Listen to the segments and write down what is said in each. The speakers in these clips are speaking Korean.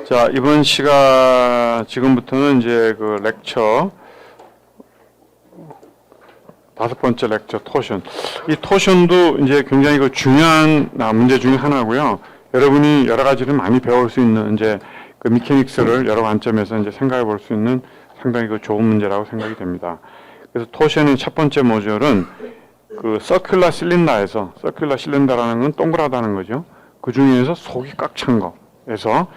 자, 이번 시간, 지금부터는 이제 그 렉처, 5번째 렉처 토션. 이 토션도 이제 굉장히 그 중요한 문제 중에 하나고요. 여러분이 여러 가지를 많이 배울 수 있는 이제 그 미케닉스를 여러 관점에서 이제 생각해 볼 수 있는 상당히 그 좋은 문제라고 생각이 됩니다. 그래서 토션의 첫 번째 모듈은 그 서큘러 실린더에서, 서큘러 실린더라는 건 동그랗다는 거죠. 그 중에서 속이 꽉 찬 거에서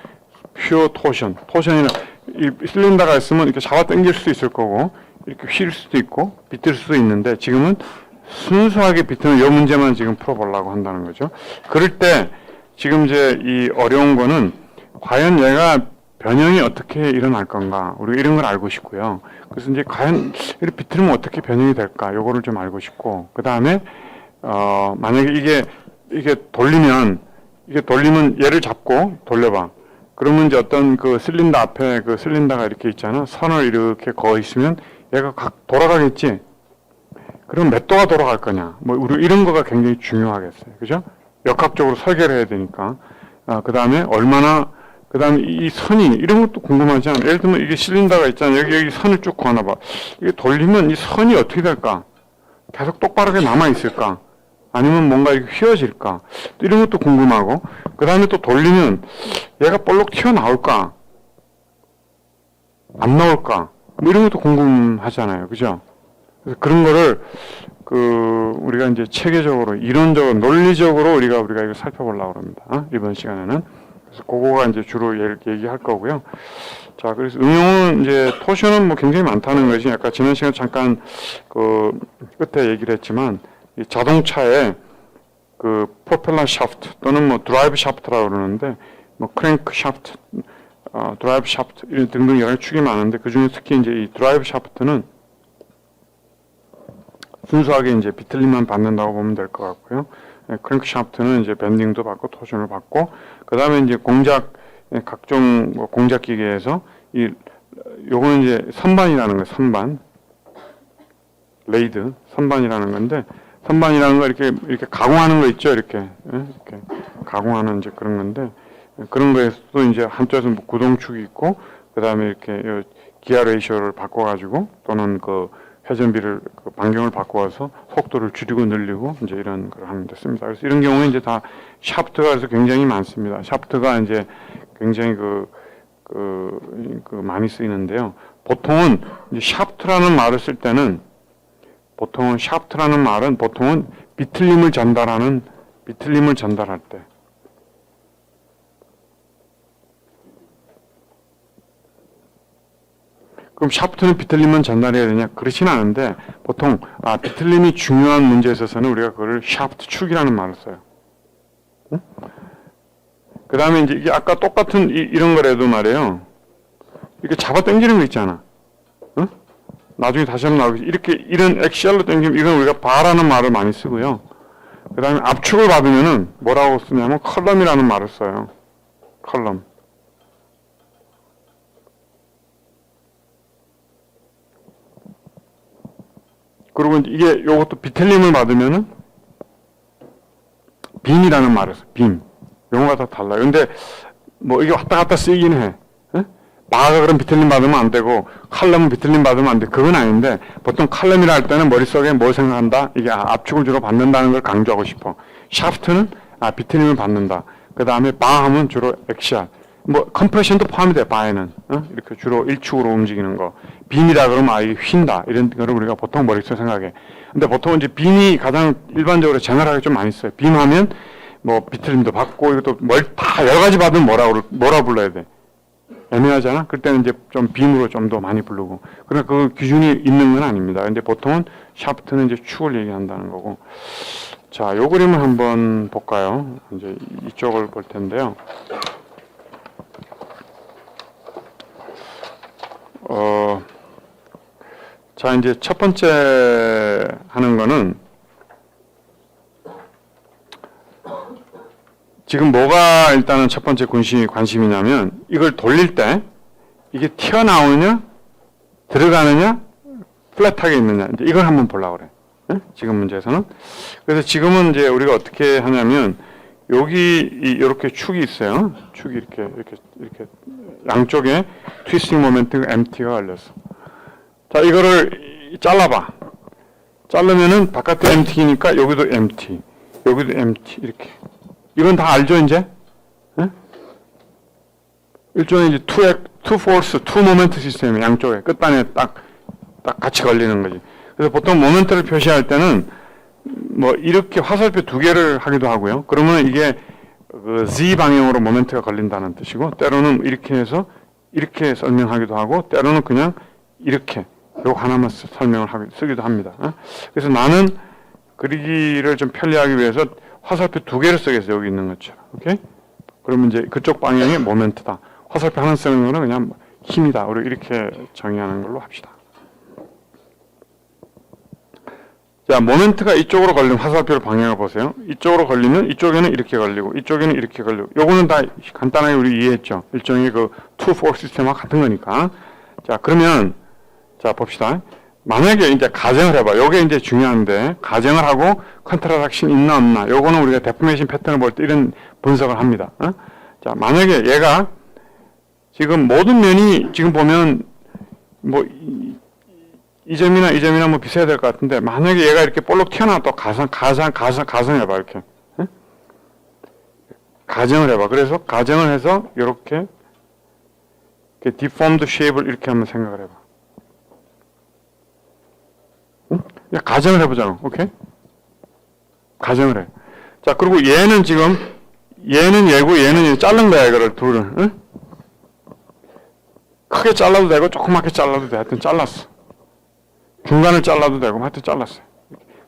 퓨어 토션, 토션이나 이 실린더가 있으면 이렇게 잡아 당길 수도 있을 거고 이렇게 휠 수도 있고 비틀 수도 있는데 지금은 순수하게 비트는 이 문제만 지금 풀어보려고 한다는 거죠. 그럴 때 지금 이제 이 어려운 거는 과연 얘가 변형이 어떻게 일어날 건가, 우리가 이런 걸 알고 싶고요. 그래서 이제 과연 이렇게 비틀면 어떻게 변형이 될까, 요거를 좀 알고 싶고, 그 다음에 만약에 이게 돌리면 얘를 잡고 돌려봐. 그러면 이제 어떤 그 실린더 앞에 그 실린더가 이렇게 있잖아. 선을 이렇게 그어 있으면 얘가 각 돌아가겠지. 그럼 몇 도가 돌아갈 거냐. 뭐 우리 이런 거가 굉장히 중요하겠어요. 그죠? 역학적으로 설계를 해야 되니까. 그 다음에 얼마나, 그 다음에 이 선이 이런 것도 궁금하지 않아. 예를 들면 이게 실린더가 있잖아. 여기 선을 쭉 그어놔봐. 이게 돌리면 이 선이 어떻게 될까? 계속 똑바르게 남아 있을까? 아니면 뭔가 이렇게 휘어질까? 또 이런 것도 궁금하고, 그 다음에 또 돌리면 얘가 볼록 튀어나올까? 안 나올까? 뭐 이런 것도 궁금하잖아요. 그죠? 그래서 그런 거를 우리가 이제 체계적으로, 이론적으로, 논리적으로 우리가 이거 살펴보려고 합니다. 이번 시간에는. 그래서 그거가 이제 주로 얘기할 거고요. 자, 그래서 응용은 이제 토션은 뭐 굉장히 많다는 거지. 아까 지난 시간에 잠깐 끝에 얘기를 했지만, 이 자동차에 그 프로펠러 샤프트 또는 뭐 드라이브 샤프트라고 그러는데 뭐 크랭크 샤프트, 드라이브 샤프트 이런 등등 여러 축이 많은데 그 중에 특히 이제 이 드라이브 샤프트는 순수하게 이제 비틀림만 받는다고 보면 될 것 같고요. 크랭크 샤프트는 이제 밴딩도 받고 토션을 받고 그 다음에 이제 각종 뭐 공작 기계에서 요거는 이제 선반이라는 거예요. 선반, 레이드 선반이라는 건데. 선반이라는 거 이렇게 가공하는 거 있죠, 이렇게 가공하는 이제 그런 건데 그런 거에서도 이제 한쪽에서 뭐 구동축이 있고 그 다음에 이렇게 기아 레이셔를 바꿔가지고 또는 그 회전비를 반경을 바꿔서 속도를 줄이고 늘리고 이제 이런 걸 하는 데 씁니다. 그래서 이런 경우에 이제 다 샤프트가 그래서 굉장히 많습니다. 샤프트가 이제 굉장히 많이 쓰이는데요. 보통은 이제 샤프트라는 말을 쓸 때는 보통은 샤프트라는 말은 보통은 비틀림을 전달할 때 그럼 샤프트는 비틀림만 전달해야 되냐? 그렇진 않은데 보통 비틀림이 중요한 문제에 있어서는 우리가 그걸 샤프트 축이라는 말을 써요. 응? 그 다음에 이제 이게 아까 똑같은 이런 거라도 말이에요. 이렇게 잡아 당기는 거 있잖아. 응? 나중에 다시 한번 나오겠지. 이런 액시얼로 당기면 이건 우리가 바라는 말을 많이 쓰고요. 그 다음에 압축을 받으면은 뭐라고 쓰냐면 컬럼이라는 말을 써요. 컬럼. 그리고 이게 요것도 비틀림을 받으면은 빔이라는 말을 써요. 빔. 용어가 다 달라요. 근데 뭐 이게 왔다 갔다 쓰이긴 해. 바가 그럼 비틀림 받으면 안 되고 칼럼은 비틀림 받으면 안 돼. 그건 아닌데 보통 칼럼이라 할 때는 머릿속에 뭘 생각한다? 이게 압축을 주로 받는다는 걸 강조하고 싶어. 샤프트는 비틀림을 받는다. 그 다음에 바 하면 주로 액시얼. 뭐 컴프레션도 포함이 돼. 바에는. 이렇게 주로 일축으로 움직이는 거. 빔이라 그러면 이게 휜다. 이런 거를 우리가 보통 머릿속에 생각해. 근데 보통 이제 빔이 가장 일반적으로 제너럴하게 좀 많이 써요. 빔 하면 뭐 비틀림도 받고 이것도 다 여러 가지 받으면 뭐라 불러야 돼? 애매하잖아? 그때는 이제 좀 빔으로 좀 더 많이 부르고. 그러나 그 기준이 있는 건 아닙니다. 근데 보통은 샤프트는 이제 축을 얘기한다는 거고. 자, 요 그림을 한번 볼까요? 이제 이쪽을 볼 텐데요. 자, 이제 첫 번째 하는 거는 지금 뭐가 일단은 첫 번째 관심이냐면 이걸 돌릴 때 이게 튀어나오느냐 들어가느냐 플랫하게 있느냐 이제 이걸 한번 보려고 그래. 지금 문제에서는. 그래서 지금은 이제 우리가 어떻게 하냐면 여기 이렇게 축이 있어요. 축이 이렇게 양쪽에 트위스팅 모멘트가 MT가 걸렸어. 자, 이거를 잘라봐. 자르면은 바깥에 MT니까 여기도 MT, 여기도 MT 이렇게. 이건 다 알죠 이제? 네? 일종의 이제 투 포스, 투 모멘트 시스템이 양쪽에 끝단에 딱 같이 걸리는 거지. 그래서 보통 모멘트를 표시할 때는 뭐 이렇게 화살표 두 개를 하기도 하고요. 그러면 이게 그 Z 방향으로 모멘트가 걸린다는 뜻이고, 때로는 이렇게 해서 이렇게 설명하기도 하고, 때로는 그냥 이렇게 요거 하나만 설명을 쓰기도 합니다. 그래서 나는 그리기를 좀 편리하기 위해서 화살표 두 개를 쓰겠어요. 여기 있는 것처럼. 오케이? 그러면 이제 그쪽 방향이 모멘트다. 화살표 하나 쓰는 거는 그냥 힘이다. 우리 이렇게 정의하는 걸로 합시다. 자, 모멘트가 이쪽으로 걸리면 화살표를 방향을 보세요. 이쪽으로 걸리면 이쪽에는 이렇게 걸리고 이쪽에는 이렇게 걸리고, 요거는 다 간단하게 우리 이해했죠. 일종의 그 투 포스 시스템과 같은 거니까. 자, 그러면 자 봅시다. 만약에 이제 가정을 해봐. 요게 이제 중요한데, 가정을 하고 컨트라닥션 있나 없나, 요거는 우리가 데포메이션 패턴을 볼 때 이런 분석을 합니다. 자, 만약에 얘가 지금 모든 면이 지금 보면 뭐 이 점이나 이 점이나 뭐 비슷해야 될 것 같은데, 만약에 얘가 이렇게 볼록 튀어나와 또 가정해봐. 이렇게. 가정을 해봐. 그래서 가정을 해서 이렇게 deformed shape을 이렇게 한번 생각을 해봐. 그냥 가정을 해보자고. 오케이? 가정을 해. 자, 그리고 얘는 지금 얘는 얘고 얘는 얘 자른 거야. 이거를 둘을. 응? 크게 잘라도 되고 조그맣게 잘라도 돼. 하여튼 잘랐어. 중간을 잘라도 되고 하여튼 잘랐어요.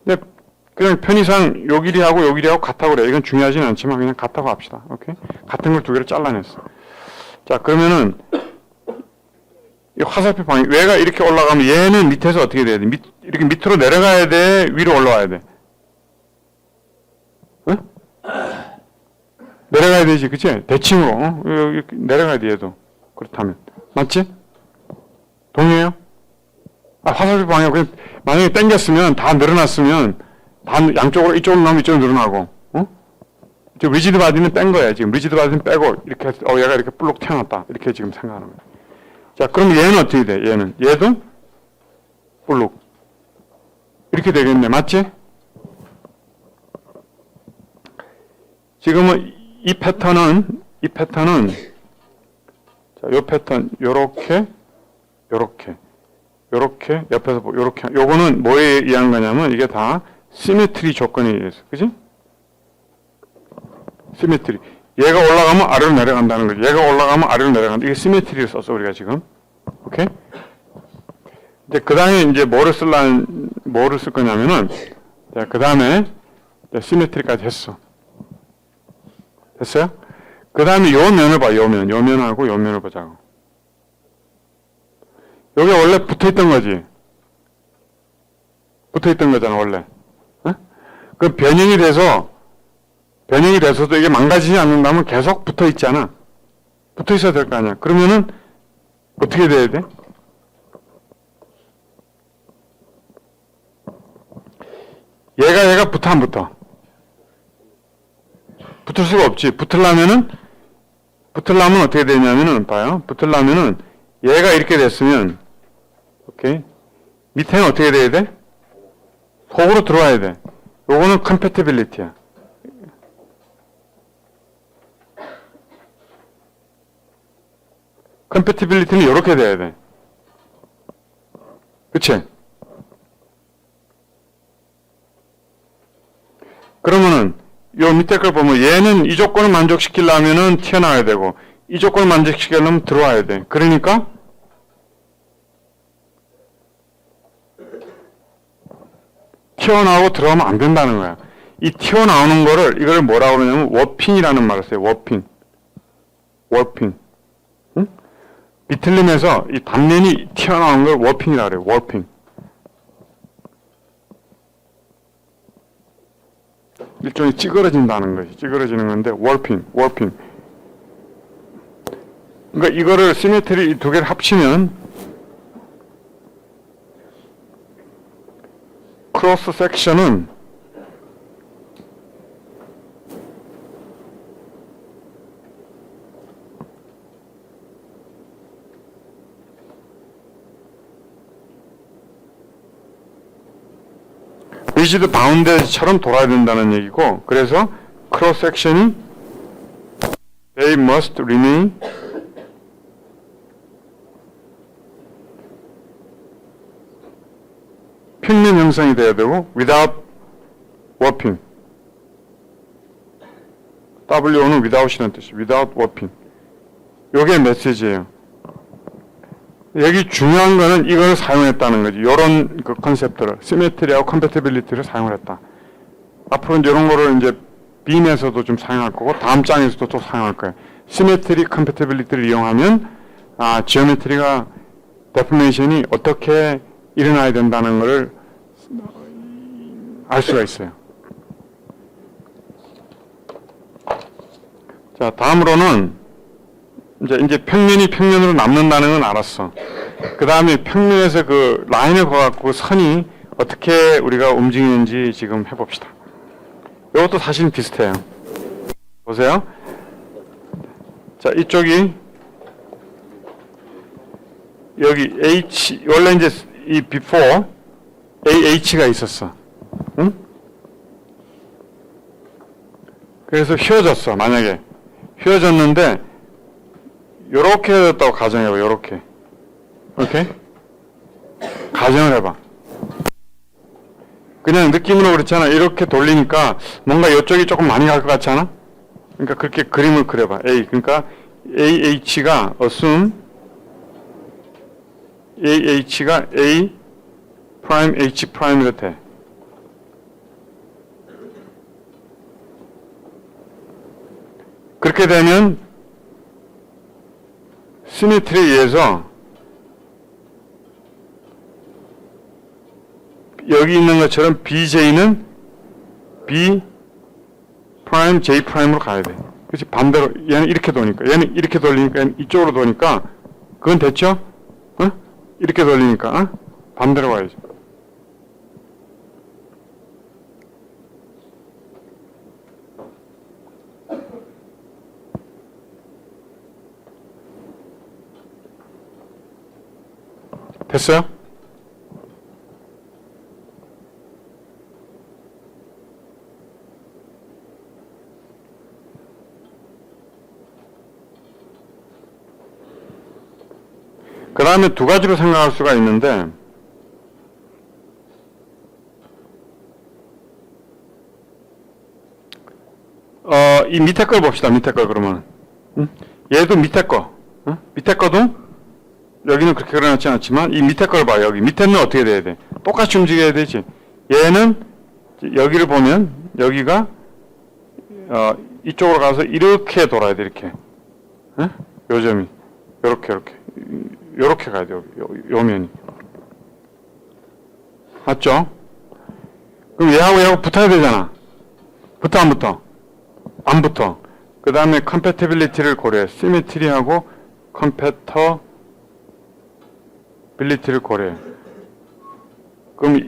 근데 그냥 편의상 요 길이하고 요 길이하고 같다고 그래. 이건 중요하진 않지만 그냥 같다고 합시다. 오케이? 같은 걸 두 개를 잘라냈어. 자, 그러면은 이 화살표 방향, 얘가 이렇게 올라가면 얘는 밑에서 어떻게 돼야 돼? 이렇게 밑으로 내려가야 돼? 위로 올라와야 돼? 응? 내려가야 되지, 그치? 대칭으로. 이렇게 내려가야 돼, 얘도. 그렇다면. 맞지? 동의해요? 화살표 방향, 그냥 만약에 당겼으면, 다 늘어났으면, 다 양쪽으로, 이쪽으로 나오면 이쪽으로 늘어나고, 지금 리지드 바디는 뺀 거야, 지금. 리지드 바디는 빼고, 이렇게, 얘가 이렇게 볼록 튀어났다. 이렇게 지금 생각하는 거야. 자, 그럼 얘는 어떻게 돼? 얘도 볼록. 이렇게 되겠네. 맞지? 지금은 이 패턴은, 자, 요 패턴, 요렇게, 옆에서 요렇게, 요거는 뭐에 의한 거냐면, 이게 다 시메트리 조건에 의해서. 그지? 시메트리. 얘가 올라가면 아래로 내려간다는 거지. 얘가 올라가면 아래로 내려간다. 이게 시메트리를 썼어, 우리가 지금. 오케이? 이제 그 다음에 이제 뭐를 쓸 거냐면은, 그 다음에 시메트리까지 했어. 됐어요? 그 다음에 요 면을 봐, 요 면하고 요 면을 보자고. 여기 원래 붙어 있던 거지. 붙어 있던 거잖아, 원래. 그 변형이 돼서도 이게 망가지지 않는다면 계속 붙어 있잖아. 붙어 있어야 될 거 아니야. 그러면은 어떻게 돼야 돼? 얘가 붙어 안 붙어? 붙을 수가 없지. 붙으려면 어떻게 되냐면은, 봐요. 붙으려면은 얘가 이렇게 됐으면, 오케이? 밑에는 어떻게 돼야 돼? 속으로 들어와야 돼. 요거는 compatibility야. compatibility는 이렇게 돼야 돼. 그치? 그러면은 요 밑에 걸 보면 얘는 이 조건을 만족시키려면은 튀어나와야 되고, 이 조건을 만족시키려면 들어와야 돼. 그러니까 튀어나오고 들어가면 안 된다는 거야. 이 튀어나오는 거를, 이걸 뭐라고 그러냐면 워핑이라는 말을 써요. 워핑. 응? 비틀림에서 이 단면이 튀어나오는 걸 워핑이라고 그래요. 워핑. 일종의 찌그러진다는 것이, 찌그러지는 건데, 워핑. 그러니까 이거를 시메트리 이 두 개를 합치면 크로스 섹션은 리지드 바운드처럼 돌아야 된다는 얘기고, 그래서 크로스 섹션이 they must remain 평면 형성이 돼야 되고 without warping. WO는 without이라는 뜻이에요. without warping. 요게 메시지예요. 여기 중요한 거는 이걸 사용했다는 거지. 요런 그 컨셉들을, 시메트리하고 컴패티빌리티를 사용을 했다. 앞으로 이제 이런 거를 이제 빔에서도 좀 사용할 거고, 다음 장에서도 또 사용할 거예요. 시메트리 컴패티빌리티를 이용하면, 지오메트리가, 데포메이션이 어떻게 일어나야 된다는 것을 알 수가 있어요. 자, 다음으로는 이제 평면이 평면으로 남는다는 건 알았어. 그 다음에 평면에서 그 라인을 그어갖고 선이 어떻게 우리가 움직이는지 지금 해봅시다. 이것도 사실 비슷해요. 보세요. 자, 이쪽이 여기 H, 원래 이제 이 before AH가 있었어. 응? 그래서 휘어졌어. 만약에 휘어졌는데 요렇게 휘어졌다고 가정해봐. 요렇게. 오케이? 가정을 해봐. 그냥 느낌으로 그렇잖아. 이렇게 돌리니까 뭔가 이쪽이 조금 많이 갈 것 같지 않아? 그러니까 그렇게 그림을 그려봐. A. 그러니까 AH가 assume AH가 A 프라임 H 프라임으로 돼. 그렇게 되면 시메트리에 의해서 여기 있는 것처럼 BJ는 B 프라임 J 프라임으로 가야 돼. 그렇지? 반대로 얘는 이렇게 도니까, 얘는 이렇게 돌리니까, 얘는 이쪽으로 도니까 그건 됐죠? 어? 이렇게 돌리니까 어? 반대로 가야지. 됐어요? 그 다음에 두 가지로 생각할 수가 있는데, 이 밑에 걸 봅시다. 밑에 걸 그러면. 응? 얘도 밑에 거. 응? 밑에 거도 여기는 그렇게 그려놓지 않았지만 이 밑에 걸 봐요. 여기 밑에는 어떻게 돼야 돼? 똑같이 움직여야 되지. 얘는 여기를 보면 여기가 이쪽으로 가서 이렇게 돌아야 돼. 이렇게. 응? 요 점이 요렇게 가야 돼요. 요 면이. 맞죠? 그럼 얘하고 붙어야 되잖아. 붙어 안 붙어? 안 붙어. 그 다음에 컴패티빌리티를 고려해. 시메트리하고 컴패터빌리티를 고려해. 그럼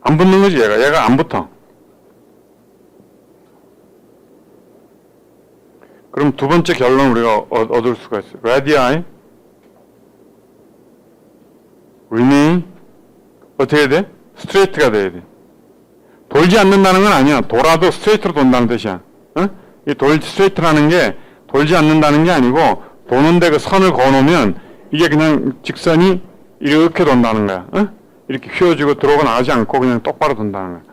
안 붙는 거지. 얘가 안 붙어. 그럼 두 번째 결론 우리가 얻을 수가 있어요. radii remain 어떻게 해야 돼? 스트레이트가 돼야 돼. 돌지 않는다는 건 아니야. 돌아도 스트레이트로 돈다는 뜻이야. 어? 이 스트레이트라는 게 돌지 않는다는 게 아니고 도는데 그 선을 그어놓으면 이게 그냥 직선이 이렇게 돈다는 거야. 어? 이렇게 휘어지고 들어오고 나가지 않고 그냥 똑바로 돈다는 거야.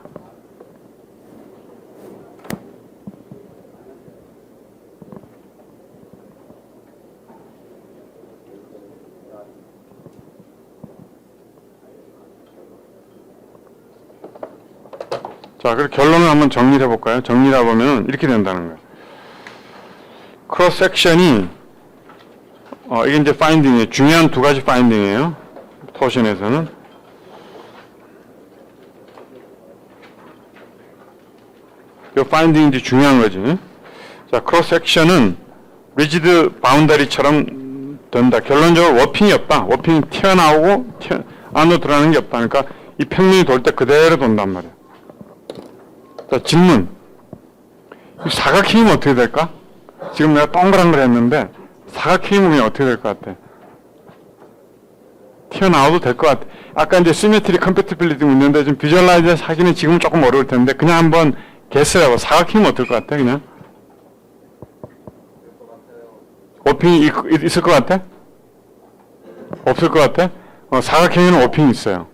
자, 그럼 결론을 한번 정리해 볼까요? 정리해 보면 이렇게 된다는 거예요. 크로스 섹션이 이게 이제 파인딩이에요. 중요한 두 가지 파인딩이에요. 토션에서는 이 파인딩이 이제 중요한 거지. 자, 크로스 섹션은 리지드 바운더리처럼 된다. 결론적으로 워핑이 없다. 워핑이 튀어나오고 안으로 들어가는 게 없다. 그러니까 이 평면이 돌 때 그대로 돈단 말이야. 자, 질문. 사각형이면 어떻게 될까? 지금 내가 동그란 걸 했는데 사각형이면 어떻게 될 것 같아? 튀어나와도 될 것 같아. 아까 이제 시메트리 컴패티빌리티 묻는데 좀 비주얼라이즈 하기는 지금은 조금 어려울 텐데 그냥 한번 개수하고 사각형은 어떨 것 같아 그냥? 오핑이 있을 것 같아? 없을 것 같아? 사각형에는 오핑이 있어요.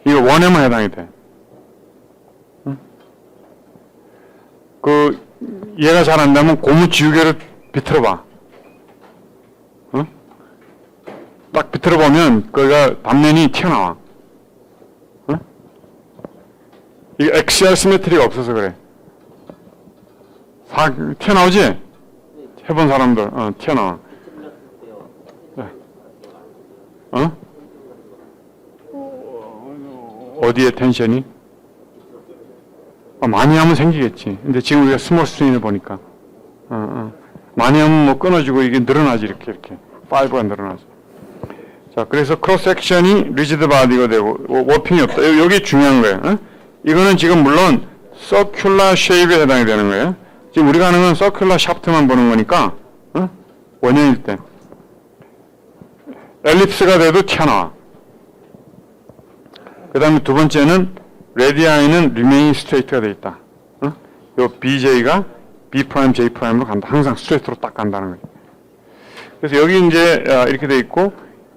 이거 원에만 해당이 돼. 응? 얘가 잘 안 되면 고무 지우개를 비틀어봐. 응? 딱 비틀어보면 거기가 단면이 튀어나와. 응? 이게 엑시얼 시메트리가 없어서 그래. 튀어나오지? 해본 사람들, 튀어나와. 어? 어디에 텐션이? 많이 하면 생기겠지. 근데 지금 우리가 스몰 스트레인을 보니까. 많이 하면 뭐 끊어지고 이게 늘어나지, 이렇게. 파이브가 늘어나지. 자, 그래서 크로스 섹션이 리지드 바디가 되고, 워핑이 없다. 여기 중요한 거예요. 어? 이거는 지금 물론 서큘러 쉐입에 해당이 되는 거예요. 지금 우리가 하는 건 서큘러 샤프트만 보는 거니까, 원형일 때. 엘립스가 돼도 튀어나와. 그 다음에 두 번째는 레디아이는 remain straight가 되어 있다. 요 BJ가 B', J'로 간다. 항상 스트레이트로 딱 간다는 거예요. 그래서 여기 이제 이렇게 되어 있고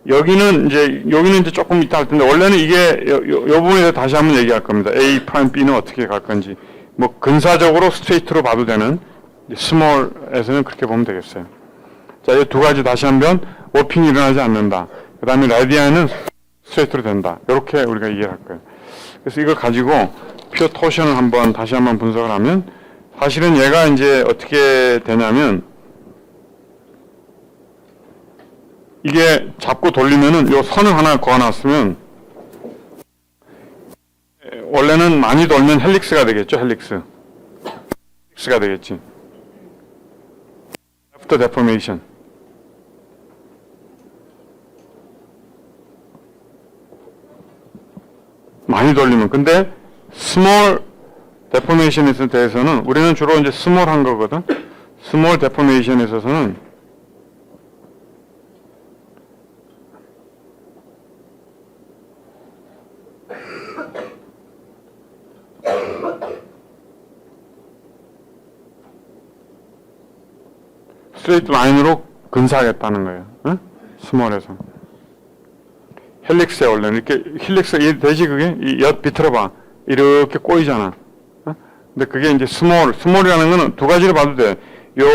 여기는 이제 조금 이따 할 텐데 원래는 이게 요 부분에서 다시 한번 얘기할 겁니다. A', B는 어떻게 갈 건지. 뭐 근사적으로 스트레이트로 봐도 되는 스몰에서는 그렇게 보면 되겠어요. 자, 이 두 가지 다시 한번 워핑이 일어나지 않는다. 그 다음에 라디아는 스트레이트로 된다. 이렇게 우리가 이해를 할 거예요. 그래서 이걸 가지고 퓨어 토션을 다시 한번 분석을 하면 사실은 얘가 이제 어떻게 되냐면 이게 잡고 돌리면은 요 선을 하나 그어놨으면 원래는 많이 돌면 헬릭스가 되겠죠. 헬릭스가 되겠지. After deformation. 많이 돌리면. 근데 스몰 데포메이션에 대해서는 우리는 주로 이제 스몰한 거거든. 스몰 데포메이션에 있어서는 스트레이트 라인으로 근사하겠다는 거예요. 응? 스몰에서. 헬릭스에 원래는 이렇게 헬릭스 되지 그게? 이 엿 비틀어봐. 이렇게 꼬이잖아. 어? 근데 그게 이제 스몰이라는 거는 두 가지로 봐도 돼. 요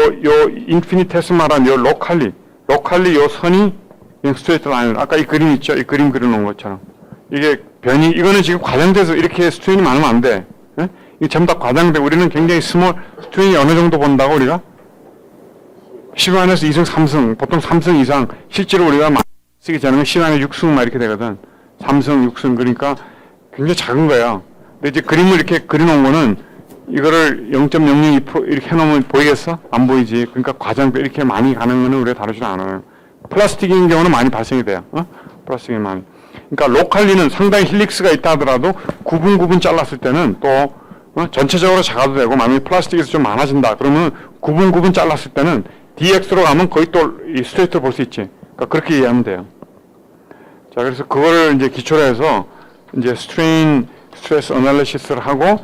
인피니테스말한 요 로컬리 요 선이 그냥 스트레이트 라인. 아까 이 그림 있죠? 이 그림 그려놓은 것처럼. 이게 이거는 지금 과장돼서 이렇게 스트레인이 많으면 안 돼. 예? 이게 전부 다 과장돼. 우리는 굉장히 스몰 스트레인이 어느 정도 본다고 우리가? 10안에서 2승, 3승, 보통 3승 이상, 실제로 우리가 쓰기 전에는 10안에 6승 막 이렇게 되거든. 3승, 6승, 그러니까 굉장히 작은 거야. 근데 이제 그림을 이렇게 그려놓은 거는 이거를 0.002% 이렇게 해놓으면 보이겠어? 안 보이지. 그러니까 과장돼 이렇게 많이 가는 거는 우리가 다루지 않아요. 플라스틱인 경우는 많이 발생이 돼요. 플라스틱이 많이. 그러니까 로컬리는 상당히 힐릭스가 있다 하더라도 구분 잘랐을 때는 또 전체적으로 작아도 되고 만약에 플라스틱에서 좀 많아진다. 그러면 구분 잘랐을 때는 DX로 가면 거의 또 이 스트레이트로 볼 수 있지. 그러니까 그렇게 이해하면 돼요. 자, 그래서 그거를 이제 기초로 해서 이제 스트레스 어널리시스를 하고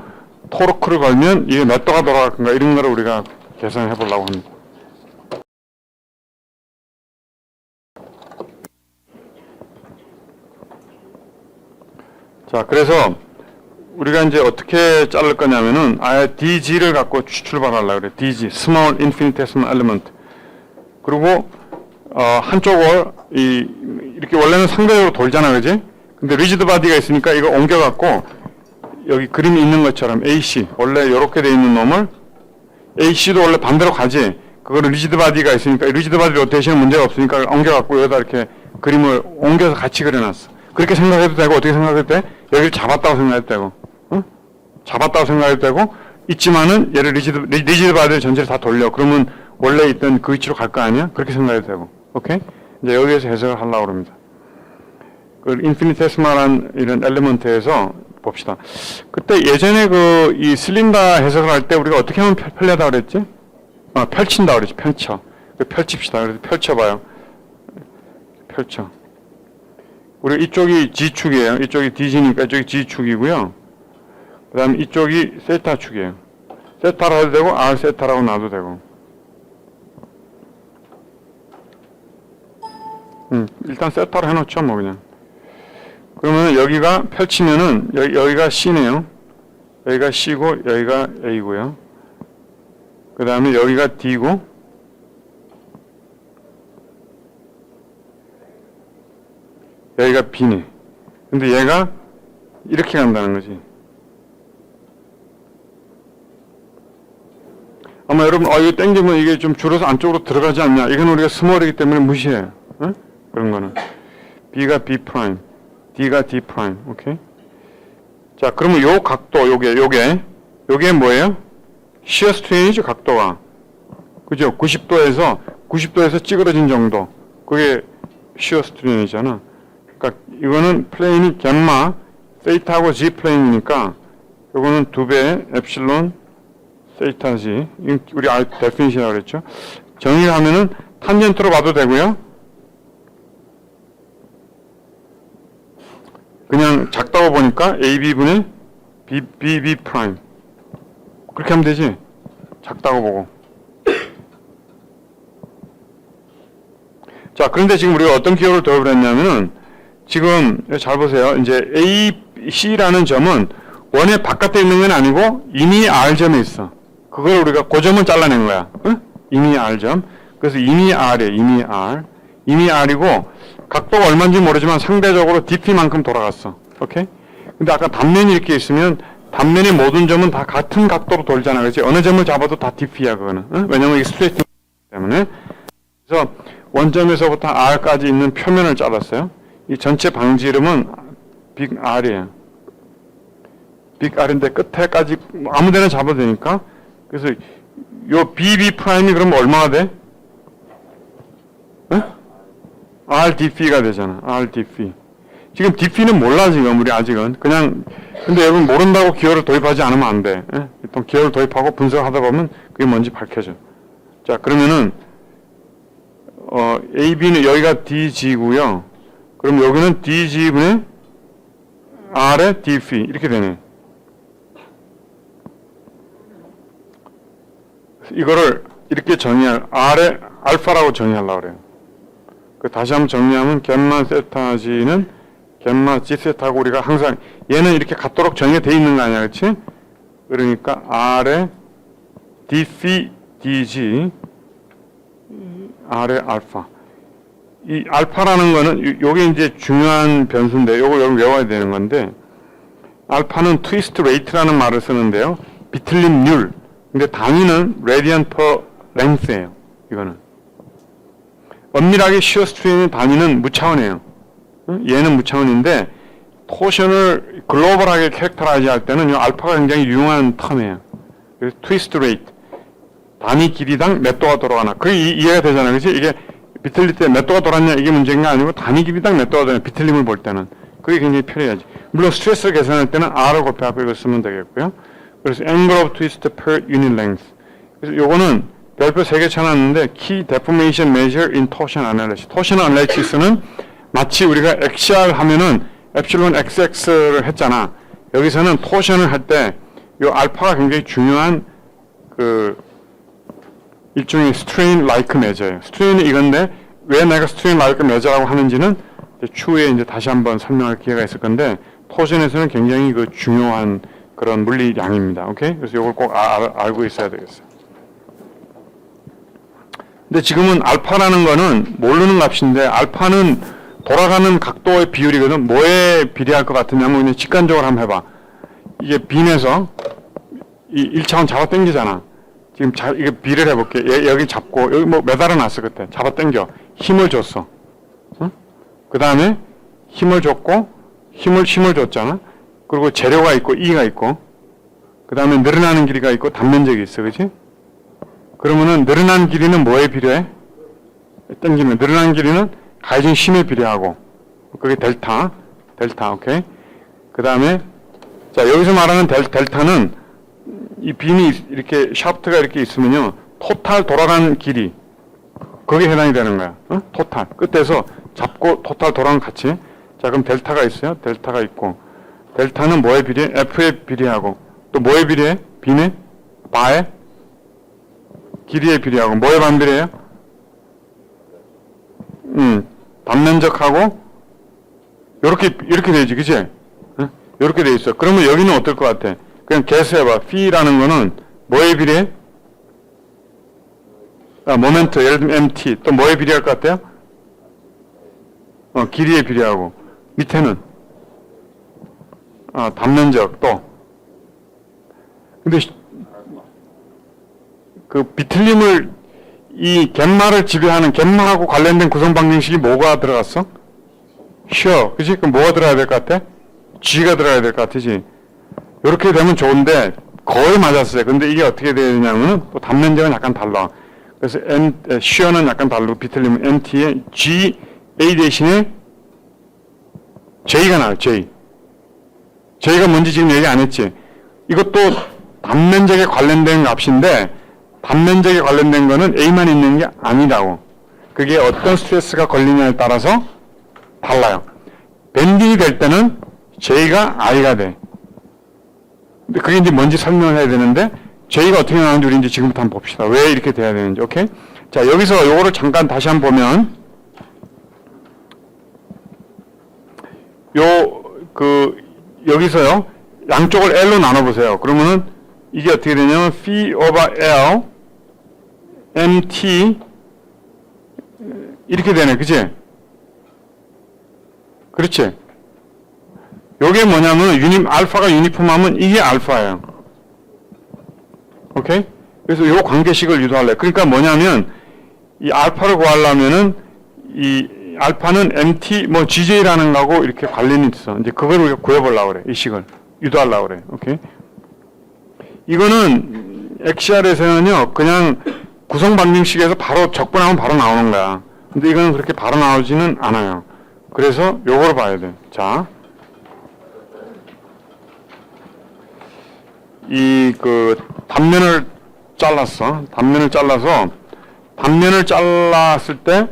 토르크를 걸면 이게 몇 도가 돌아갈 건가 이런 거를 우리가 계산해 보려고 합니다. 자, 그래서 우리가 이제 어떻게 자를 거냐면은 아예 DG를 갖고 출발하려고 그래. DG, Small Infinitesimal Element. 그리고 한쪽을 이렇게 원래는 상대적으로 돌잖아, 그지? 근데 리지드 바디가 있으니까 이거 옮겨갖고 여기 그림이 있는 것처럼 AC 원래 이렇게 돼 있는 놈을 AC도 원래 반대로 가지. 그거를 리지드 바디가 있으니까 리지드 바디 로테이션은 문제가 없으니까 옮겨갖고 여기다 이렇게 그림을 옮겨서 같이 그려놨어. 그렇게 생각해도 되고 어떻게 생각해도 돼? 여기를 잡았다고 생각해도 되고, 잡았다고 생각해도 되고 있지만은 얘를 리지드 바디를 전체를 다 돌려. 그러면 원래 있던 그 위치로 갈 거 아니야? 그렇게 생각해도 되고. 오케이? 이제 여기에서 해석을 하려고 합니다. 그 인피니테스말한 이런 엘리먼트에서 봅시다. 그때 예전에 이 실린더 해석을 할 때 우리가 어떻게 하면 편리하다 그랬지? 펼친다 그랬지. 펼칩시다. 그래서 펼쳐봐요. 펼쳐. 우리 이쪽이 G축이에요. 이쪽이 DG니까 이쪽이 G축이고요. 그 다음에 이쪽이 세타축이에요. 세타라고 해도 되고 R 세타라고 놔도 되고. 일단 세타로 해놓죠, 뭐 그냥. 그러면 여기가 펼치면은 여기가 C네요. 여기가 C고 여기가 A고요. 그 다음에 여기가 D고 여기가 B네. 근데 얘가 이렇게 간다는 거지. 아마 여러분 이거 땡기면 이게 좀 줄어서 안쪽으로 들어가지 않냐. 이건 우리가 스몰이기 때문에 무시해요. 어? 그런 거는. B가 B 프라임, D가 D 프라임. 오케이? 자, 그러면 요 각도 요게 뭐예요? 시어 스트레인이죠, 각도가. 그죠? 90도에서 찌그러진 정도. 그게 시어 스트레인이잖아. 그러니까 이거는 플레인이 갬마, 세이타하고 G 플레인이니까 요거는 2배 엡실론 세이타 G. 우리 데피니션이라고 그랬죠? 정의를 하면은 탄젠트로 봐도 되고요. 그냥 작다고 보니까 AB분의 BB 프라임. 그렇게 하면 되지. 작다고 보고. 자, 그런데 지금 우리가 어떤 기호를 도입을 했냐면은 지금 잘 보세요. 이제 AC라는 점은 원의 바깥에 있는 건 아니고 이미 R점에 있어. 그걸 우리가 그 점을 잘라낸 거야. 응? 이미 R점. 그래서 이미 R이에요. 이미 R. 이미 R이고 각도가 얼마인지 모르지만 상대적으로 DP만큼 돌아갔어. 오케이? 근데 아까 단면이 이렇게 있으면 단면의 모든 점은 다 같은 각도로 돌잖아. 그렇지? 어느 점을 잡아도 다 DP야, 그거는. 응? 왜냐면 이게 스트레이트 때문에. 그래서 원점에서부터 R까지 있는 표면을 잘랐어요. 이 전체 방지 이름은 빅 R이에요. 빅 R인데 끝에까지 아무 데나 잡아도 되니까. 그래서 요 BB 프라임이 그러면 얼마가 돼? 응? RDP가 되잖아. RDP. 지금 DP는 몰라, 지금, 우리 아직은. 그냥, 근데 여러분 모른다고 기호를 도입하지 않으면 안 돼. 예? 일단 기호를 도입하고 분석하다 보면 그게 뭔지 밝혀져. 자, 그러면은, AB는 여기가 DG고요. 그럼 여기는 DG분의 R의 DP. 이렇게 되네. 이거를 이렇게 R의 알파라고 정의하려고 그래요. 다시 한번 정리하면 갬마 세타 G는 갬마 G 세타고 우리가 항상 얘는 이렇게 같도록 정의가 돼 있는 거 아니야, 그렇지? 그러니까 R의 DP DG R의 알파. 이 알파라는 거는 요게 이제 중요한 변수인데 요걸 여러분 외워야 되는 건데 알파는 트위스트 레이트라는 말을 쓰는데요. 비틀림률. 근데 단위는 radian per length예요. 이거는. 엄밀하게 시어 스트레인의 단위는 무차원이에요. 얘는 무차원인데 토션을 글로벌하게 캐릭터라이즈 할 때는 이 알파가 굉장히 유용한 텀이에요. 그래서 트위스트 레이트. 단위 길이당 몇 도가 돌아가나. 그게 이해가 되잖아요. 그치? 이게 비틀릴 때 몇 도가 돌았냐 이게 문제가 아니고 단위 길이당 몇 도가 돌았냐. 비틀림을 볼 때는. 그게 굉장히 편해야지. 물론 스트레스를 계산할 때는 R을 곱해갖고 이걸 쓰면 되겠고요. 그래서 angle of twist per unit length. 그래서 요거는 별표 3개 쳐놨는데 Key Deformation Measure in Torsion Analysis. Torsion Analysis는 마치 우리가 XR 하면은 엡실론 XX를 했잖아. 여기서는 토션을 할 때 요 알파가 굉장히 중요한 그 일종의 strain like measure예요. strain이 이건데 왜 내가 strain like measure라고 하는지는 추후에 이제 다시 한번 설명할 기회가 있을 건데 토션에서는 굉장히 그 중요한 그런 물리량입니다. 오케이? 그래서 이걸 꼭 알고 있어야 되겠어요. 근데 지금은 알파라는 거는 모르는 값인데 알파는 돌아가는 각도의 비율이거든. 뭐에 비례할 것 같으냐면 그냥 직관적으로 한번 해봐. 이게 빔에서 이 1차원 잡아 당기잖아. 지금 이게 비례를 해볼게. 여기 잡고 여기 뭐 매달아 놨어 그때. 잡아 당겨. 힘을 줬어. 응? 그 다음에 힘을 줬고 힘을 줬잖아. 그리고 재료가 있고 E가 있고 그 다음에 늘어나는 길이가 있고 단면적이 있어. 그치? 그러면은 늘어난 길이는 뭐에 비례해? 당기면 늘어난 길이는 가해진 힘에 비례하고 그게 델타, 오케이? 그 다음에 자 여기서 말하는 델타는 이 빔이 이렇게 샤프트가 이렇게 있으면요 토탈 돌아간 길이 거기에 해당이 되는 거야. 어? 토탈 끝에서 잡고 토탈 돌아간 같이. 자, 그럼 델타가 있어요. 델타가 있고, 델타는 뭐에 비례해? F에 비례하고, 또 뭐에 비례해? B네? 바에? 길이에 비례하고, 뭐에 반비례해요? 단면적하고, 이렇게 되지, 그치? 응? 이렇게 돼 있어. 그러면 여기는 어떨 것 같아? 그냥 개수해봐. P라는 거는 뭐에 비례해? 모멘트, 예를 들면 MT. 또 뭐에 비례할 것 같아요? 길이에 비례하고. 밑에는? 단면적, 또. 근데, 그 비틀림을, 이 갯마를 지배하는, 갯마하고 관련된 구성 방정식이 뭐가 들어갔어? 쉬어. 그치? 그럼 뭐가 들어가야 될 것 같아? G가 들어가야 될 것 같으지? 이렇게 되면 좋은데, 거의 맞았어요. 근데 이게 어떻게 돼야 되냐면은, 또 단면적은 약간 달라. 그래서 쉬어는 약간 다르고, 비틀림은 MT에 G, A 대신에 J가 나와요, J. J가 뭔지 지금 얘기 안 했지? 이것도 단면적에 관련된 값인데, 단면적에 관련된 거는 A만 있는 게 아니라고. 그게 어떤 스트레스가 걸리냐에 따라서 달라요. 밴딩이 될 때는 J가 I가 돼. 근데 그게 이제 뭔지 설명을 해야 되는데, J가 어떻게 나오는지 우리 이제 지금부터 한번 봅시다. 왜 이렇게 돼야 되는지, 오케이? 자, 여기서 요거를 잠깐 다시 한번 보면, 여기서요, 양쪽을 L로 나눠보세요. 그러면은, 이게 어떻게 되냐면, phi over L, MT, 이렇게 되네, 그치? 그렇지? 요게 뭐냐면, 알파가 유니폼하면 이게 알파예요. 오케이? 그래서 요 관계식을 유도할래. 그러니까 뭐냐면, 이 알파를 구하려면은, 이 알파는 MT, GJ라는 거하고 이렇게 관련이 있어. 이제 그걸 우리가 구해보려고 그래. 이 식을. 유도하려고 그래. 오케이? 이거는, XR에서는요, 그냥 구성 방정식에서 바로 적분하면 바로 나오는 거야. 근데 이거는 그렇게 바로 나오지는 않아요. 그래서 요거를 봐야 돼. 자. 단면을 잘랐어. 단면을 잘랐을 때,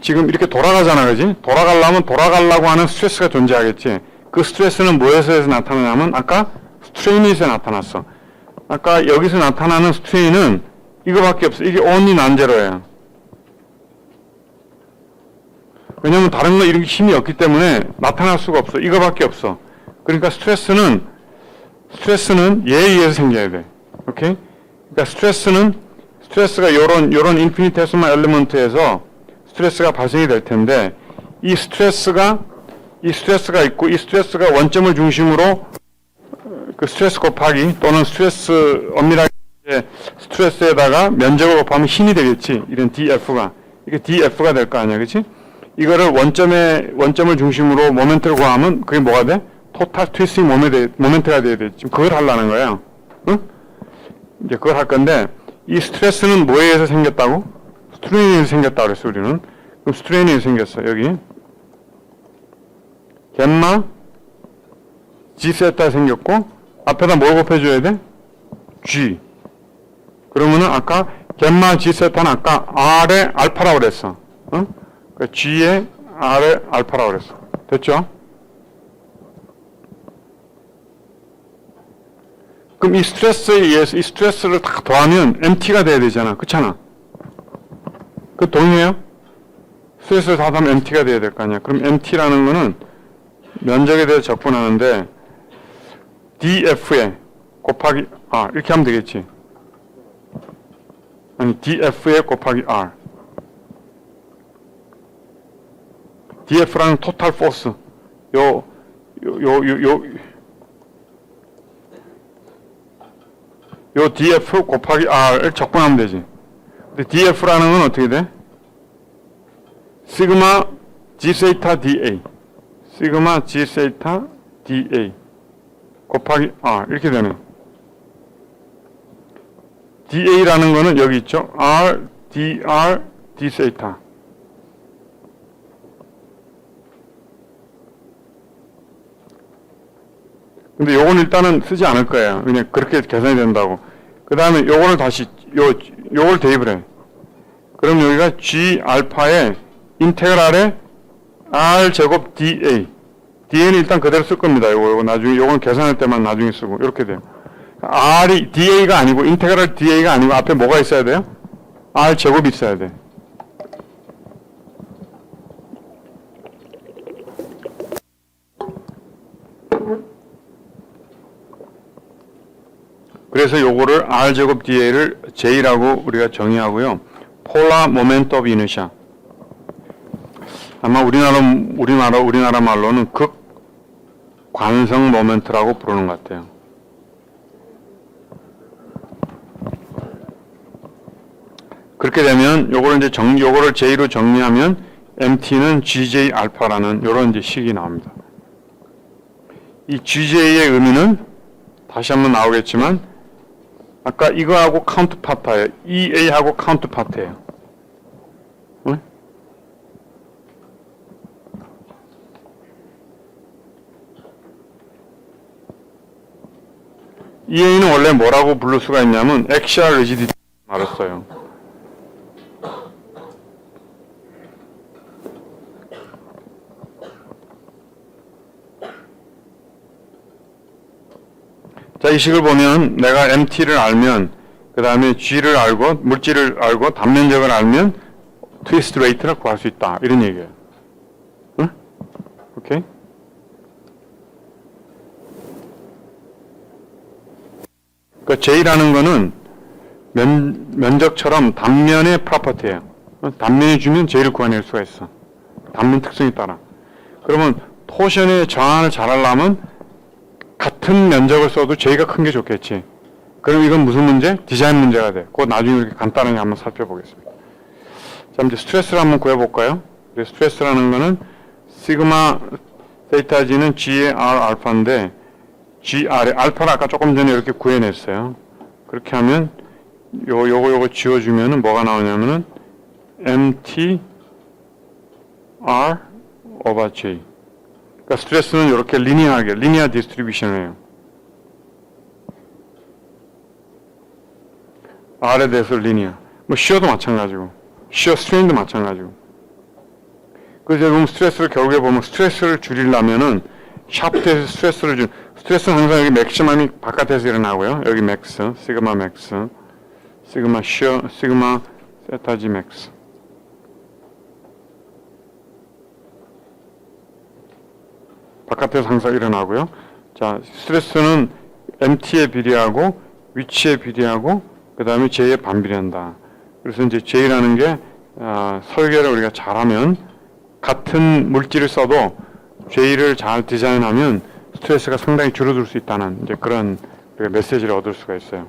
지금 이렇게 돌아가잖아, 그지? 돌아가려고 하는 스트레스가 존재하겠지. 그 스트레스는 뭐에서 나타나냐면, 아까 스트레인에서 나타났어. 아까 여기서 나타나는 스트레인은 이거밖에 없어. 이게 only non-zero예요. 왜냐면 다른 거 이렇게 힘이 없기 때문에 나타날 수가 없어. 이거밖에 없어. 그러니까 스트레스는 얘에 의해서 생겨야 돼. 오케이? 그러니까 스트레스가 요런 인피니테스멀 엘리먼트에서 스트레스가 발생이 될 텐데, 이 스트레스가 있고, 이 스트레스가 원점을 중심으로 그 스트레스 곱하기 또는 스트레스 엄밀하게 스트레스에다가 면적을 곱하면 힘이 되겠지. 이런 DF가. 이게 DF가 될 거 아니야. 그치? 이거를 원점을 중심으로 모멘트를 구하면 그게 뭐가 돼? 토탈 트위스팅 모멘트가 돼야 돼. 지금 그걸 하려는 거야. 응? 이제 그걸 할 건데, 이 스트레스는 뭐에 의해서 생겼다고? 스트레인에 의해서 생겼다고 그랬어, 우리는. 그럼 스트레인에 의해서 생겼어, 여기. 갬마, G세타 생겼고, 앞에다 뭘 곱해줘야 돼? G. 그러면은 아까 갬마 G세타는 아까 R의 알파라고 그랬어. 응? 그러니까 G의 R의 알파라고 그랬어. 됐죠? 그럼 이 스트레스에 의해서 이 스트레스를 다 더하면 MT가 돼야 되잖아. 그렇잖아. 그 동의해요? 스트레스를 다 더하면 MT가 돼야 될 거 아니야. 그럼 MT라는 거는 면적에 대해서 적분하는데 DF에 곱하기 R 이렇게 하면 되겠지. 아니 DF에 곱하기 R. DF라는 토탈 포스. 요 DF 곱하기 R을 적분하면 되지. 근데 DF라는 건 어떻게 돼? 시그마 G 세타 dA. 시그마 G 세타 dA 곱하기 R 이렇게 되네. dA라는 거는 여기 있죠. R, dR, d 세타. 근데 요건 일단은 쓰지 않을 거예요. 그냥 그렇게 계산이 된다고. 그 다음에 요거를 다시, 요걸 대입을 해. 그럼 여기가 G 알파의 인테그랄의 R 제곱 dA. dA는 일단 그대로 쓸 겁니다. 요거 나중에, 요건 계산할 때만 나중에 쓰고, 이렇게 돼요. R이 dA가 아니고, 인테그랄 dA가 아니고, 앞에 뭐가 있어야 돼요? R 제곱이 있어야 돼. 그래서 요거를 R 제곱 dA를 J라고 우리가 정의하고요. 폴라 모멘트 오브 이너시아. 아마 우리나라 말로는 극 관성 모멘트라고 부르는 것 같아요. 그렇게 되면 요거를 이제 요거를 J로 정리하면 MT는 GJ 알파라는 요런 이제 식이 나옵니다. 이 GJ의 의미는 다시 한번 나오겠지만 아까 이거하고 카운트파트예요. EA하고 카운트파트예요. 응? EA는 원래 뭐라고 부를 수가 있냐면 엑시얼 리지디티 말을 써요. 자, 이 식을 보면 내가 MT를 알면 그 다음에 G를 알고 물질을 알고 단면적을 알면 트위스트 레이트를 구할 수 있다. 이런 얘기예요. 응? 오케이? 그 J라는 거는 면적처럼 단면의 프로퍼티예요. 단면이 주면 J를 구해낼 수가 있어. 단면 특성에 따라. 그러면 토션의 정한을 잘 하려면 같은 면적을 써도 J가 큰 게 좋겠지. 그럼 이건 무슨 문제? 디자인 문제가 돼. 그거 나중에 이렇게 간단하게 한번 살펴보겠습니다. 자, 이제 스트레스를 한번 구해볼까요? 스트레스라는 거는 시그마 세타 G는 G의 R 알파인데 GR의 알파를 아까 조금 전에 이렇게 구해냈어요. 그렇게 하면 요거 지워주면은 뭐가 나오냐면은 MT R over J. 그러니까 스트레스는 이렇게 리니어하게, 리니어 디스트리뷰션을 해요. R에 대해서 리니어. 뭐 시어도 마찬가지고, 시어 스트레인도 마찬가지고. 그래서 여러분 스트레스를 결국에 보면 스트레스를 줄이려면은 샤프트에서 스트레스를 스트레스는 항상 여기 맥시멈이 바깥에서 일어나고요. 여기 맥스, 시그마 맥스, 시그마 시어, 시그마 세타 G 맥스. 바깥에서 항상 일어나고요. 자, 스트레스는 MT에 비례하고 위치에 비례하고 그 다음에 J에 반비례한다. 그래서 이제 J라는 게 설계를 우리가 잘하면 같은 물질을 써도 J를 잘 디자인하면 스트레스가 상당히 줄어들 수 있다는 이제 그런 메시지를 얻을 수가 있어요.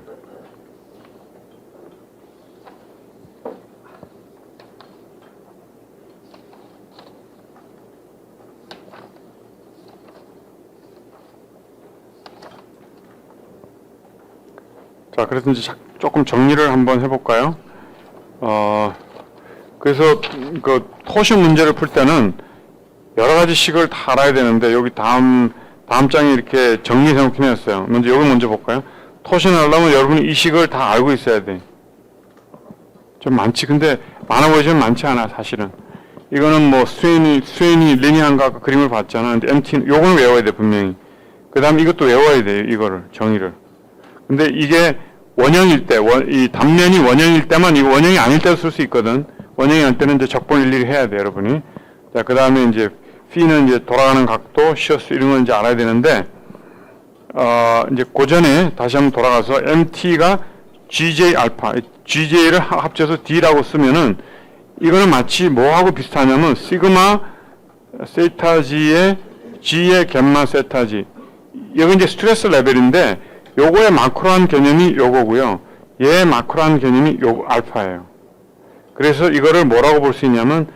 자, 그래서 이제 조금 정리를 한번 해볼까요? 그래서 그 토션 문제를 풀 때는 여러 가지 식을 다 알아야 되는데 여기 다음 장에 이렇게 정리해 놓긴 했어요. 먼저 여기 먼저 볼까요? 토션을 하려면 여러분이 이 식을 다 알고 있어야 돼. 좀 많지. 근데 많아 보이지만 많지 않아, 사실은. 이거는 뭐 스트레인이 리니어한가 아까 그림을 봤잖아. 근데 MT는 요거는 외워야 돼, 분명히. 그 다음에 이것도 외워야 돼요, 이거를, 정의를. 근데 이게 원형일 때, 이 단면이 원형일 때만 이거 원형이 아닐 때도 쓸 수 있거든. 원형이 아닐 때는 이제 적분 일일이 해야 돼, 여러분이. 자, 그 다음에 이제 P는 이제 돌아가는 각도, 시어스 이런 건 이제 알아야 되는데, 이제 그 전에 다시 한번 돌아가서 MT가 GJ 알파, GJ를 합쳐서 D라고 쓰면은 이거는 마치 뭐하고 비슷하냐면 시그마 세타 G의 G의 갬마 세타 G. 여기 이제 스트레스 레벨인데 요거의 마크로한 개념이 요거고요. 얘의 마크로한 개념이 요 알파예요. 그래서 이거를 뭐라고 볼 수 있냐면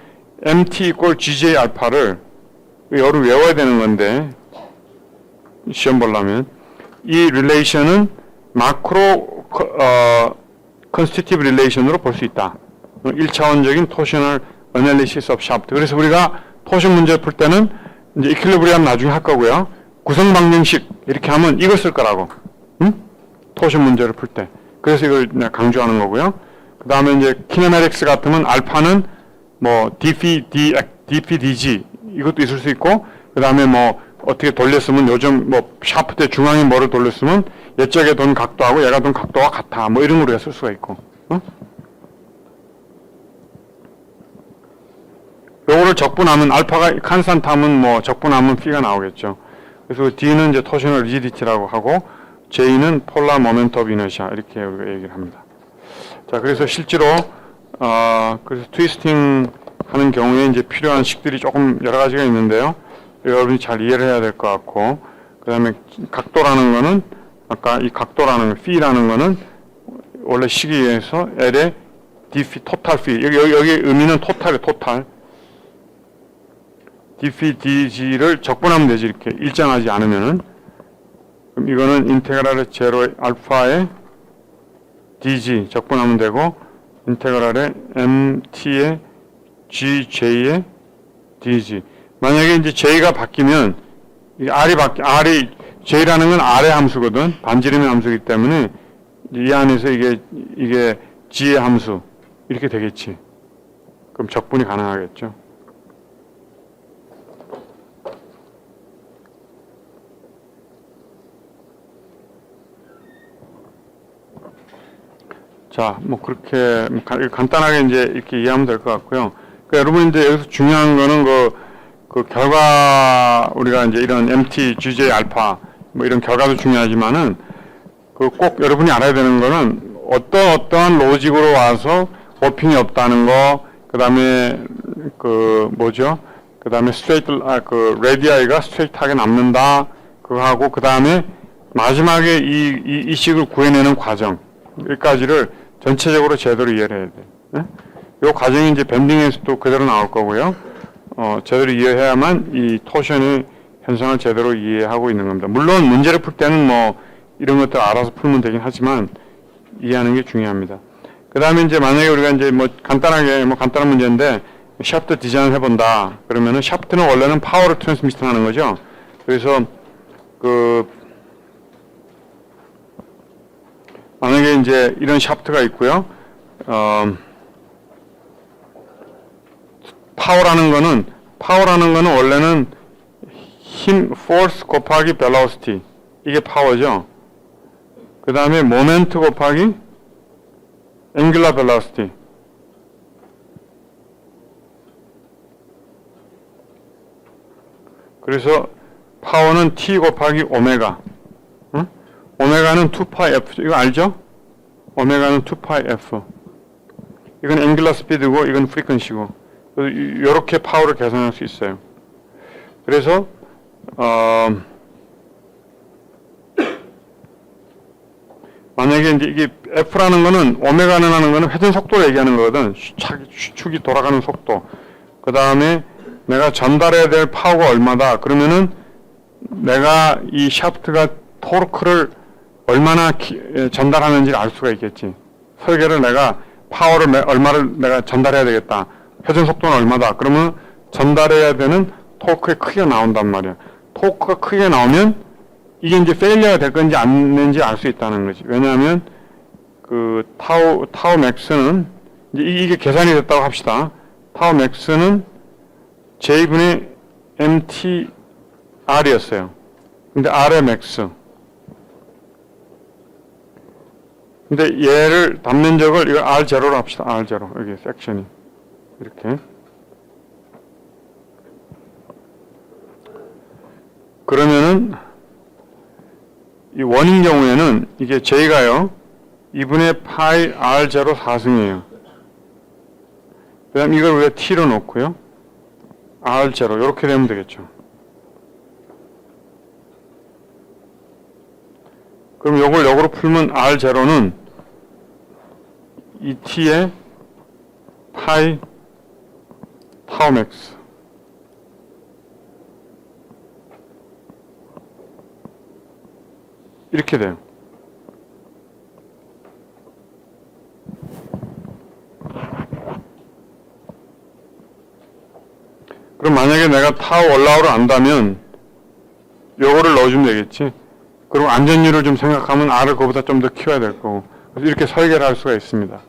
MT 이꼴 GJ 알파를 여를 외워야 되는 건데 시험 보려면 이 릴레이션은 마크로 컨스티티브 릴레이션으로 볼 수 있다. 1차원적인 토셔널 어널리시스 오브 샤프트. 그래서 우리가 토션 문제를 풀 때는 이제 이퀄리브리엄 나중에 할 거고요. 구성 방정식 이렇게 하면 이걸 쓸 거라고. 응? 토션 문제를 풀 때. 그래서 이걸 강조하는 거고요. 그 다음에 이제 키네메틱스 같으면 알파는 뭐 DP, DG 이것도 있을 수 있고, 그 다음에 뭐 어떻게 돌렸으면 요즘 뭐 샤프트의 중앙에 뭐를 돌렸으면 이쪽에 돈 각도하고 얘가 돈 각도가 같아. 뭐 이런 걸 쓸 수가 있고. 요거를 적분하면 알파가 칸산타면 뭐 적분하면 P가 나오겠죠. 그래서 D는 이제 토셔널 리지디티라고 하고 J는 폴라 모멘트 오브 이너시아 이렇게 우리가 얘기를 합니다. 자, 그래서 실제로 그래서 트위스팅 하는 경우에 이제 필요한 식들이 조금 여러 가지가 있는데요. 여러분이 잘 이해를 해야 될 것 같고, 그 다음에 각도라는 거는 아까 이 각도라는 거, P라는 거는 원래 시기에서 L의 dφ 토탈 phi 여기 의미는 토탈이에요. 토탈 dφ dg를 적분하면 되지. 이렇게 일정하지 않으면은. 그럼 이거는 인테그랄의 제로의 알파의 dg 적분하면 되고, 인테그랄의 mt의 gj의 dg. 만약에 이제 j가 바뀌면 R이 j라는 건 R의 함수거든. 반지름의 함수이기 때문에 이 안에서 이게 g의 함수 이렇게 되겠지. 그럼 적분이 가능하겠죠. 자, 뭐 그렇게 간단하게 이제 이렇게 이해하면 될 것 같고요. 그러니까 여러분 이제 여기서 중요한 거는 그 결과 우리가 이제 이런 MT, GJ, 알파 뭐 이런 결과도 중요하지만은 그 꼭 여러분이 알아야 되는 거는 어떠한 로직으로 와서 워핑이 없다는 거, 그다음에 그 뭐죠? 그다음에 레디아이가 스트레이트하게 남는다. 그거하고 그다음에 마지막에 이 식을 구해내는 과정 여기까지를 전체적으로 제대로 이해를 해야 돼. 네? 이 과정이 이제 밴딩에서도 그대로 나올 거고요. 제대로 이해해야만 이 토션의 현상을 제대로 이해하고 있는 겁니다. 물론 문제를 풀 때는 뭐 이런 것들 알아서 풀면 되긴 하지만 이해하는 게 중요합니다. 그 다음에 이제 만약에 우리가 이제 뭐 간단한 문제인데 샤프트 디자인을 해본다. 그러면은 샤프트는 원래는 파워를 트랜스미트 하는 거죠. 그래서 만약에 이제 이런 샤프트가 있고요. 파워라는 거는 원래는 힘, force 곱하기 velocity. 이게 파워죠. 그 다음에 모멘트 곱하기 angular velocity. 그래서 파워는 T 곱하기 오메가. 응? 오메가는 2파이 F. 이거 알죠? 오메가는 2파이 F. 이건 angular speed고 이건 frequency고. 이렇게 파워를 계산할 수 있어요. 그래서 만약에 이제 이게 F라는 거는 오메가는 하는 거는 회전 속도를 얘기하는 거거든. 축이 돌아가는 속도. 그 다음에 내가 전달해야 될 파워가 얼마다. 그러면은 내가 이 샤프트가 토르크를 얼마나 전달하는지를 알 수가 있겠지. 설계를 내가 파워를 얼마를 내가 전달해야 되겠다. 회전 속도는 얼마다. 그러면 전달해야 되는 토크의 크기가 나온단 말이야. 토크가 크게 나오면 이게 이제 페일리어가 될 건지 안 되는지 알 수 있다는 거지. 왜냐하면 그 타우 맥스는 이제 이게 계산이 됐다고 합시다. 타우 맥스는 J분의 MTR이었어요. 근데 R의 맥스. 근데 얘를 단면적을 이거 R0로 합시다. R0. 여기 섹션이 이렇게. 그러면은 이 원인 경우에는 이게 J가요 2분의 파이 R0 4승이에요. 그 다음 이걸 우리가 T로 놓고요 R0 이렇게 되면 되겠죠. 그럼 요걸 역으로 풀면 R0는 이 T의 파이 타우 맥스 이렇게 돼요. 그럼 만약에 내가 타우 올라오를 안다면 요거를 넣어주면 되겠지. 그리고 안전율을 좀 생각하면 R을 그거보다 좀 더 키워야 될 거고. 그래서 이렇게 설계를 할 수가 있습니다.